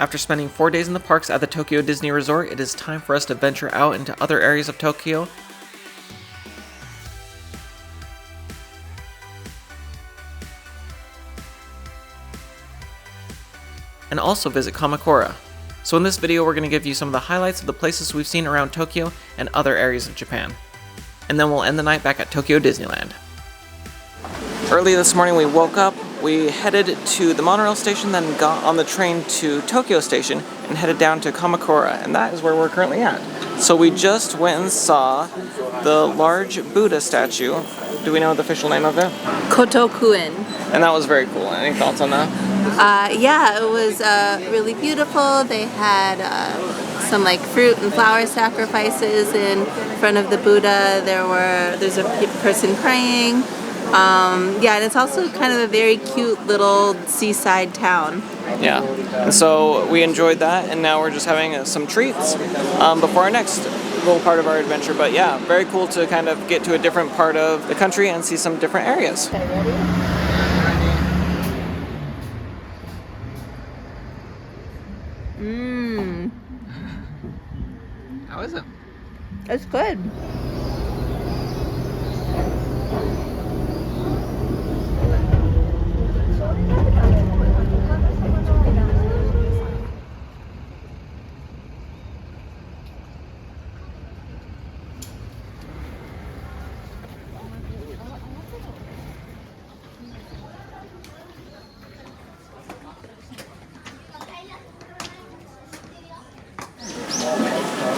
After spending 4 days in the parks at the Tokyo Disney Resort, it is time for us to venture out into other areas of Tokyo and also visit Kamakura. So in this video we're going to give you some of the highlights of the places we've seen around Tokyo and other areas of Japan. And then we'll end the night back at Tokyo Disneyland. Early this morning we woke up, we headed to the monorail station, then got on the train to Tokyo Station and headed down to Kamakura, and that is where we're currently at. So we just went and saw the large Buddha statue. Do we know the official name of it? Gotokuji. And that was very cool. Any thoughts on that? Yeah, it was really beautiful. They had some like fruit and flower sacrifices in front of the Buddha. There's a person praying. Yeah, and it's also kind of a very cute little seaside town. Yeah, and so we enjoyed that, and now we're just having some treats before our next little part of our adventure. But yeah, very cool to kind of get to a different part of the country and see some different areas. Okay, ready? How is it? It's good.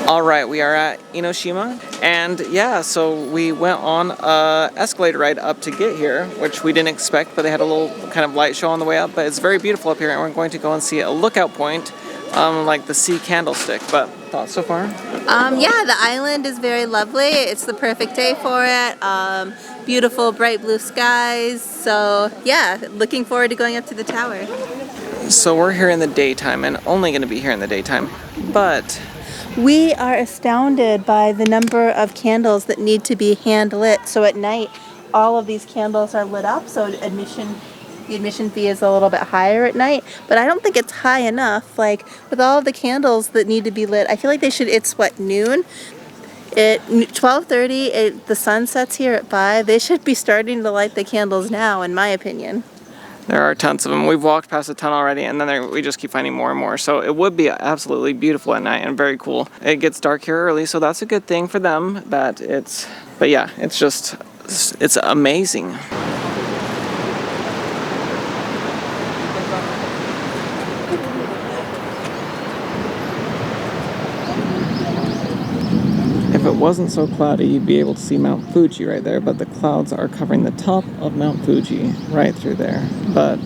Alright, we are at Enoshima, and yeah, so we went on an escalator ride up to get here, which we didn't expect, but they had a little kind of light show on the way up, but it's very beautiful up here, and we're going to go and see a lookout point, like the sea candlestick. But thoughts so far? Yeah, the island is very lovely. It's the perfect day for it. Beautiful, bright blue skies. So yeah, looking forward to going up to the tower. So we're here in the daytime, and only going to be here in the daytime, but we are astounded by the number of candles that need to be hand lit. So at night, all of these candles are lit up. So the admission fee is a little bit higher at night, but I don't think it's high enough. Like with all of the candles that need to be lit, I feel like they should. It's what, noon? At 12:30, the sun sets here at 5. They should be starting to light the candles now, in my opinion. There are tons of them. We've walked past a ton already, and then we just keep finding more and more. So it would be absolutely beautiful at night and very cool. It gets dark here early, so that's a good thing for them. But yeah, it's amazing. If it wasn't so cloudy, you'd be able to see Mount Fuji right there, but the clouds are covering the top of Mount Fuji right through there. But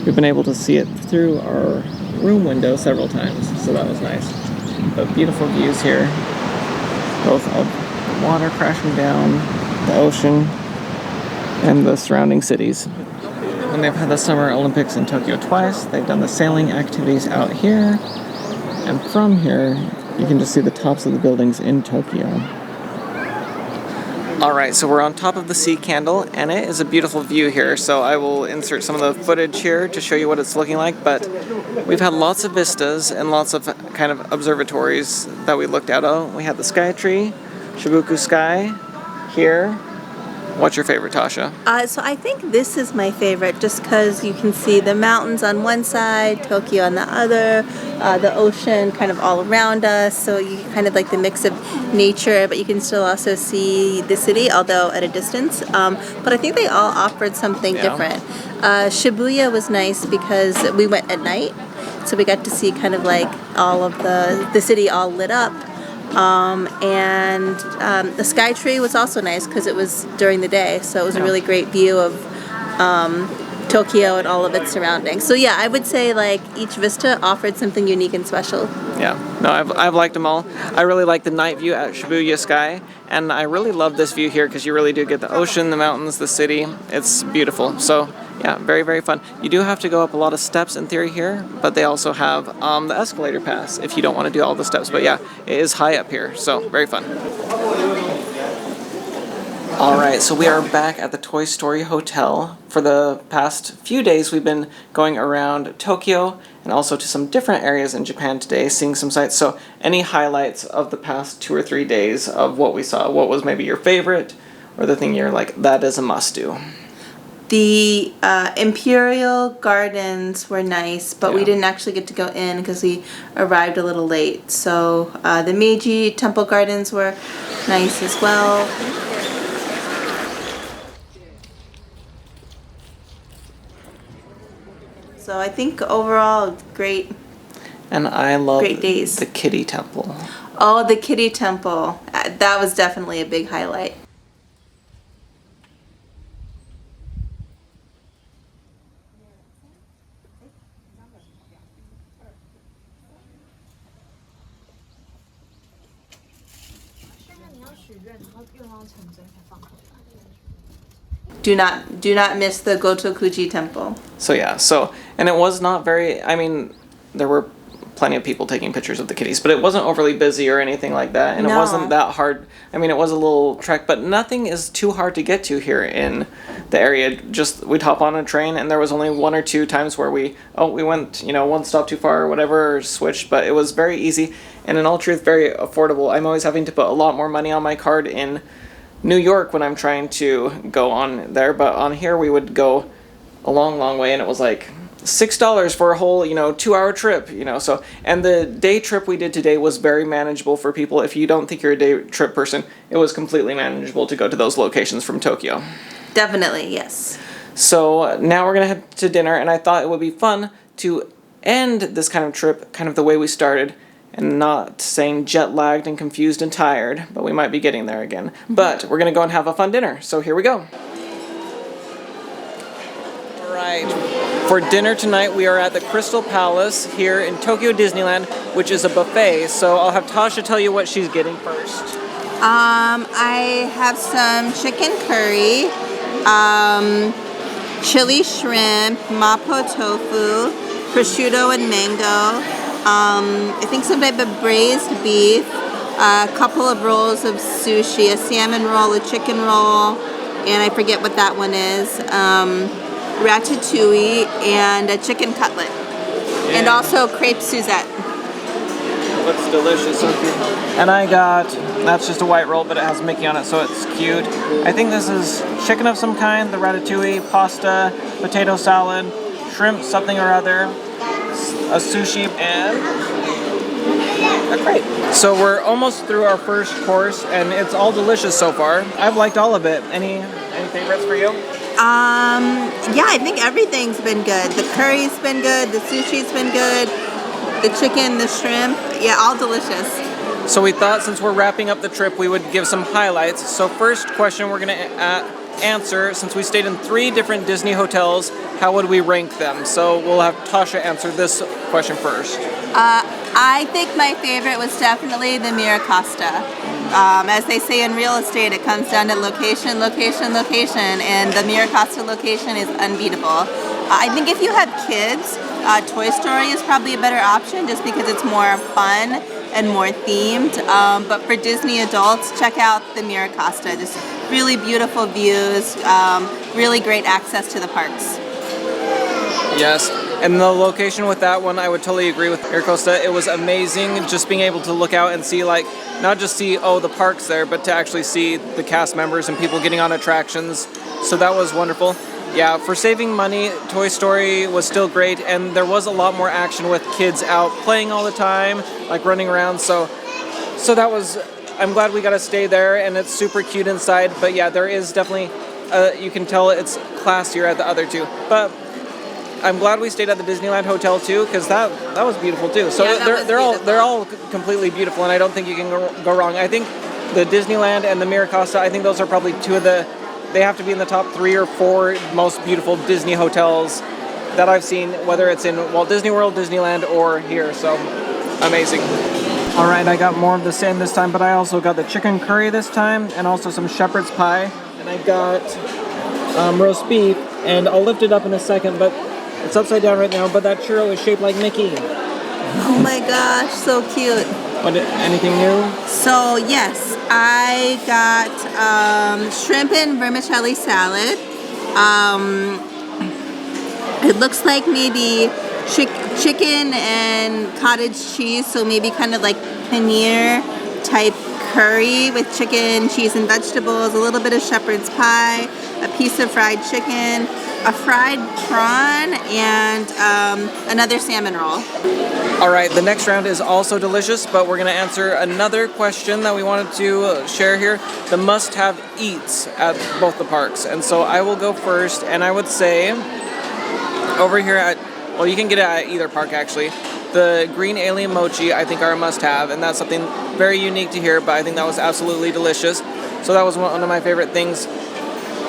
we've been able to see it through our room window several times, so that was nice. But beautiful views here, both of the water crashing down, the ocean, and the surrounding cities. When they've had the Summer Olympics in Tokyo twice, they've done the sailing activities out here, and from here, you can just see the tops of the buildings in Tokyo. Alright, so we're on top of the Sea Candle, and it is a beautiful view here, so I will insert some of the footage here to show you what it's looking like, but we've had lots of vistas and lots of kind of observatories that we looked out of. We had the Sky Tree, Shibuku Sky, here. What's your favorite, Tasha? So I think this is my favorite just because you can see the mountains on one side, Tokyo on the other, the ocean kind of all around us, so you kind of like the mix of nature, but you can still also see the city, although at a distance. But I think they all offered something different. Shibuya was nice because we went at night, so we got to see kind of like all of the city all lit up. And the Sky Tree was also nice because it was during the day, so it was a really great view of Tokyo and all of its surroundings. So yeah, I would say like each vista offered something unique and special. Yeah, no, I've liked them all. I really like the night view at Shibuya Sky, and I really love this view here because you really do get the ocean, the mountains, the city. It's beautiful. So yeah, very, very fun. You do have to go up a lot of steps in theory here, but they also have the escalator pass if you don't want to do all the steps. But yeah, it is high up here, so very fun. Alright, so we are back at the Toy Story Hotel. For the past few days, we've been going around Tokyo and also to some different areas in Japan today, seeing some sights. So, any highlights of the past 2 or 3 days of what we saw? What was maybe your favorite, or the thing you're like, that is a must-do? The Imperial Gardens were nice, but we Yeah. didn't actually get to go in because we arrived a little late. So the Meiji Temple Gardens were nice as well. So I think overall, great. And I love Great days. the Kitty Temple. Oh, the Kitty Temple. That was definitely a big highlight. Do not miss the Gotokuji Temple. So yeah, and it was not very, I mean, there were plenty of people taking pictures of the kitties, but it wasn't overly busy or anything like that, and No. it wasn't that hard. I mean, it was a little trek, but nothing is too hard to get to here in the area. Just, we'd hop on a train, and there was only 1 or 2 times where we went, 1 stop too far or whatever, or switched, but it was very easy, and in all truth, very affordable. I'm always having to put a lot more money on my card in New York when I'm trying to go on there, but on here we would go a long way, and it was like $6 for a whole 2-hour trip, so. And the day trip we did today was very manageable for people. If you don't think you're a day trip person, it was completely manageable to go to those locations from Tokyo. Definitely, yes. So now we're gonna head to dinner, and I thought it would be fun to end this kind of trip kind of the way we started, and not saying jet lagged and confused and tired, but we might be getting there again. But we're gonna go and have a fun dinner, so here we go. Alright, for dinner tonight we are at the Crystal Palace here in Tokyo Disneyland, which is a buffet, so I'll have Tasha tell you what she's getting first. I have some chicken curry, chili shrimp, mapo tofu, prosciutto and mango, I think some type of braised beef, a couple of rolls of sushi, a salmon roll, a chicken roll, and I forget what that one is, ratatouille, and a chicken cutlet, and also crepe Suzette. Looks delicious. And I got, that's just a white roll, but it has Mickey on it, so it's cute. I think this is chicken of some kind, the ratatouille, pasta, potato salad, shrimp something or other, a sushi, and a crepe. So we're almost through our first course, and it's all delicious so far. I've liked all of it. Any favorites for you? Yeah, I think everything's been good. The curry's been good, the sushi's been good, the chicken, the shrimp, yeah, all delicious. So we thought since we're wrapping up the trip, we would give some highlights. So first question we're going to answer, since we stayed in 3 different Disney hotels, how would we rank them? So we'll have Tasha answer this question first. I think my favorite was definitely the Miracosta. As they say in real estate, it comes down to location, location, location, and the Miracosta location is unbeatable. I think if you have kids, Toy Story is probably a better option just because it's more fun and more themed. But for Disney adults, check out the Miracosta. Just really beautiful views, really great access to the parks. Yes, and the location with that one, I would totally agree with Miracosta. It was amazing just being able to look out and see, like, not just see, the parks there, but to actually see the cast members and people getting on attractions. So that was wonderful. Yeah, for saving money, Toy Story was still great, and there was a lot more action with kids out playing all the time, like running around. So that was, I'm glad we got to stay there, and it's super cute inside. But yeah, there is definitely, you can tell it's classier at the other 2. But I'm glad we stayed at the Disneyland Hotel too, because that was beautiful too. So yeah, they're all completely beautiful, and I don't think you can go wrong. I think the Disneyland and the Miracosta, I think those are probably 2 of the, they have to be in the top 3 or 4 most beautiful Disney hotels that I've seen, whether it's in Walt Disney World, Disneyland, or here. So amazing. All right, I got more of the same this time, but I also got the chicken curry this time, and also some shepherd's pie, and I got roast beef, and I'll lift it up in a second, but it's upside down right now, but that churro is shaped like Mickey. Oh my gosh, so cute. Anything new? So yes, I got shrimp and vermicelli salad. It looks like maybe chicken and cottage cheese, so maybe kind of like paneer type curry with chicken, cheese, and vegetables, a little bit of shepherd's pie, a piece of fried chicken, a fried prawn, and another salmon roll. All right, the next round is also delicious, but we're gonna answer another question that we wanted to share here, the must-have eats at both the parks. And so I will go first, and I would say over here at, well, you can get it at either park actually, the green alien mochi I think are a must-have, and that's something very unique to here, but I think that was absolutely delicious. So that was one of my favorite things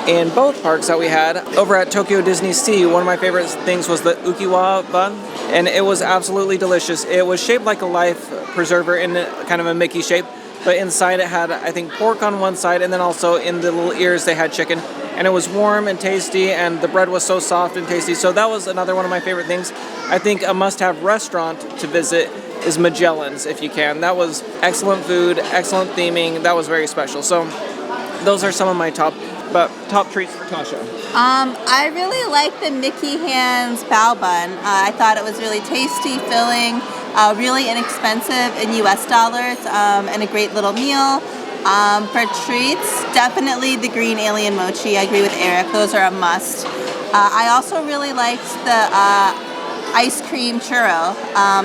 in both parks that we had. Over at Tokyo Disney Sea, one of my favorite things was the ukiwa bun, and it was absolutely delicious. It was shaped like a life preserver in kind of a Mickey shape, but inside it had, I think, pork on one side, and then also in the little ears they had chicken, and it was warm and tasty, and the bread was so soft and tasty. So that was another one of my favorite things. I think a must-have restaurant to visit is Magellan's if you can. That was excellent food, excellent theming. That was very special. So those are some of my top treats for Tasha. I really like the Mickey Hands bao bun. I thought it was really tasty, filling, really inexpensive in US dollars, and a great little meal. For treats, definitely the green alien mochi. I agree with Eric. Those are a must. I also really liked the ice cream churro.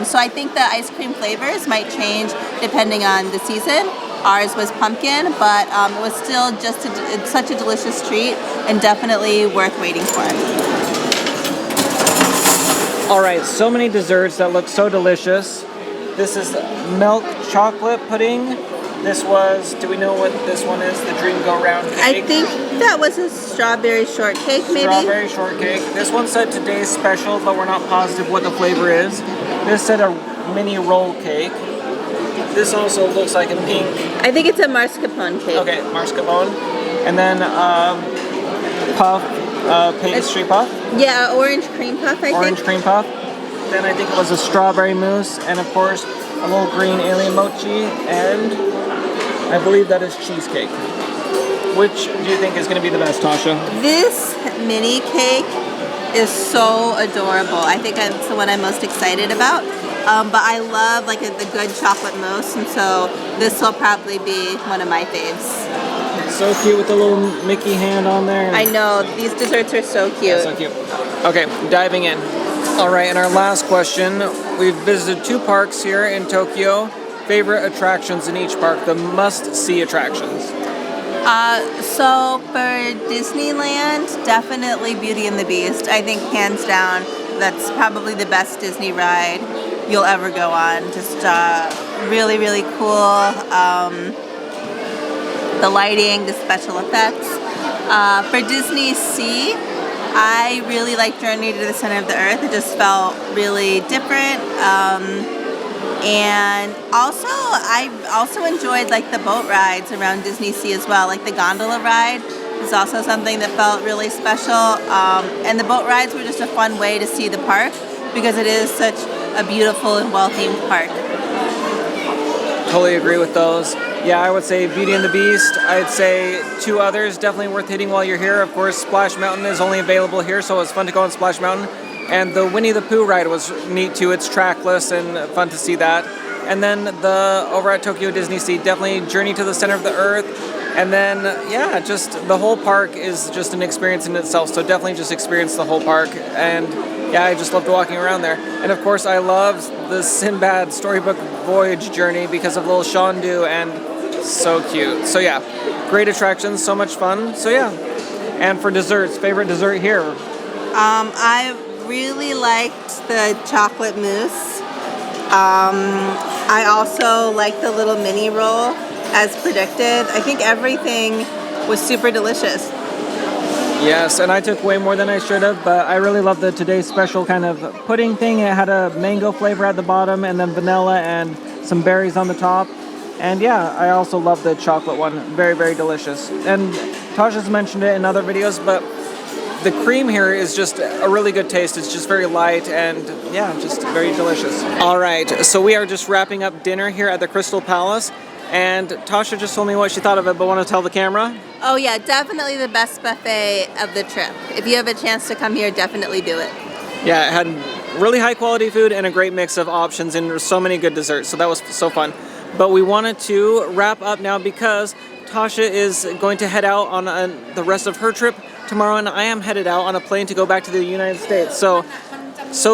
So I think the ice cream flavors might change depending on the season. Ours was pumpkin, but it was still just such a delicious treat and definitely worth waiting for. All right, so many desserts that look so delicious. This is milk chocolate pudding. This was, do we know what this one is? The Dream Go Round cake? I think that was a strawberry shortcake, maybe? Strawberry shortcake. This one said today's special, but we're not positive what the flavor is. This said a mini roll cake. This also looks like a pink. I think it's a mascarpone cake. Okay, mascarpone. And then puff, pastry puff. Yeah, orange cream puff, I think. Orange cream puff. Then I think it was a strawberry mousse, and of course a little green alien mochi, and I believe that is cheesecake. Which do you think is going to be the best, Tasha? This mini cake is so adorable. I think that's the one I'm most excited about. But I love like the good chocolate mousse, and so this will probably be one of my faves. So cute with the little Mickey hand on there. I know, these desserts are so cute. Yeah, so cute. Okay, diving in. All right, and our last question. We've visited 2 parks here in Tokyo. Favorite attractions in each park, the must-see attractions. So for Disneyland, definitely Beauty and the Beast. I think hands down, that's probably the best Disney ride you'll ever go on. Just really, really cool. The lighting, the special effects. For Disney Sea, I really like Journey to the Center of the Earth. It just felt really different. And also, I also enjoyed like the boat rides around Disney Sea as well. Like the gondola ride is also something that felt really special. And the boat rides were just a fun way to see the park because it is such a beautiful and well-themed park. Totally agree with those. Yeah, I would say Beauty and the Beast. I'd say 2 others definitely worth hitting while you're here. Of course, Splash Mountain is only available here, so it's fun to go on Splash Mountain. And the Winnie the Pooh ride was neat too. It's trackless and fun to see that. And then over at Tokyo Disney Sea, definitely Journey to the Center of the Earth. And then, yeah, just the whole park is just an experience in itself. So definitely just experience the whole park. And yeah, I just loved walking around there. And of course, I loved the Sinbad storybook voyage journey because of little Shandu, and so cute. So yeah, great attractions, so much fun. So yeah. And for desserts, favorite dessert here? I really liked the chocolate mousse. I also liked the little mini roll as predicted. I think everything was super delicious. Yes, and I took way more than I should have, but I really love the today's special kind of pudding thing. It had a mango flavor at the bottom and then vanilla and some berries on the top. And yeah, I also love the chocolate one. Very, very delicious. And Tasha's mentioned it in other videos, but the cream here is just a really good taste. It's just very light and yeah, just very delicious. All right, so we are just wrapping up dinner here at the Crystal Palace, and Tasha just told me what she thought of it, but want to tell the camera? Oh yeah, definitely the best buffet of the trip. If you have a chance to come here, definitely do it. Yeah, it had really high quality food and a great mix of options, and there were so many good desserts, so that was so fun. But we wanted to wrap up now because Tasha is going to head out on the rest of her trip tomorrow, and I am headed out on a plane to go back to the United States. So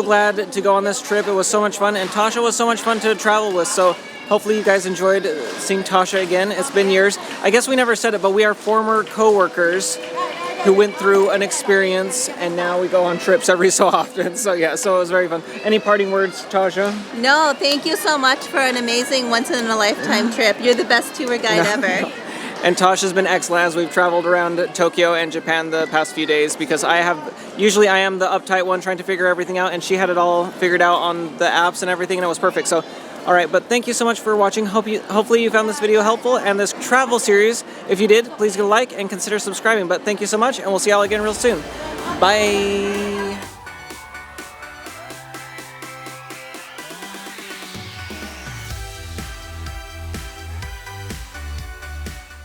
glad to go on this trip. It was so much fun, and Tasha was so much fun to travel with. So hopefully you guys enjoyed seeing Tasha again. It's been years. I guess we never said it, but we are former co-workers who went through an experience, and now we go on trips every so often. So yeah, so it was very fun. Any parting words, Tasha? No, thank you so much for an amazing once-in-a-lifetime trip. You're the best tour guide ever. And Tasha's been excellent as we've traveled around Tokyo and Japan the past few days, because usually I am the uptight one trying to figure everything out, and she had it all figured out on the apps and everything, and it was perfect. So, all right, but thank you so much for watching. Hopefully you found this video helpful and this travel series. If you did, please give a like and consider subscribing. But thank you so much, and we'll see y'all again real soon. Bye.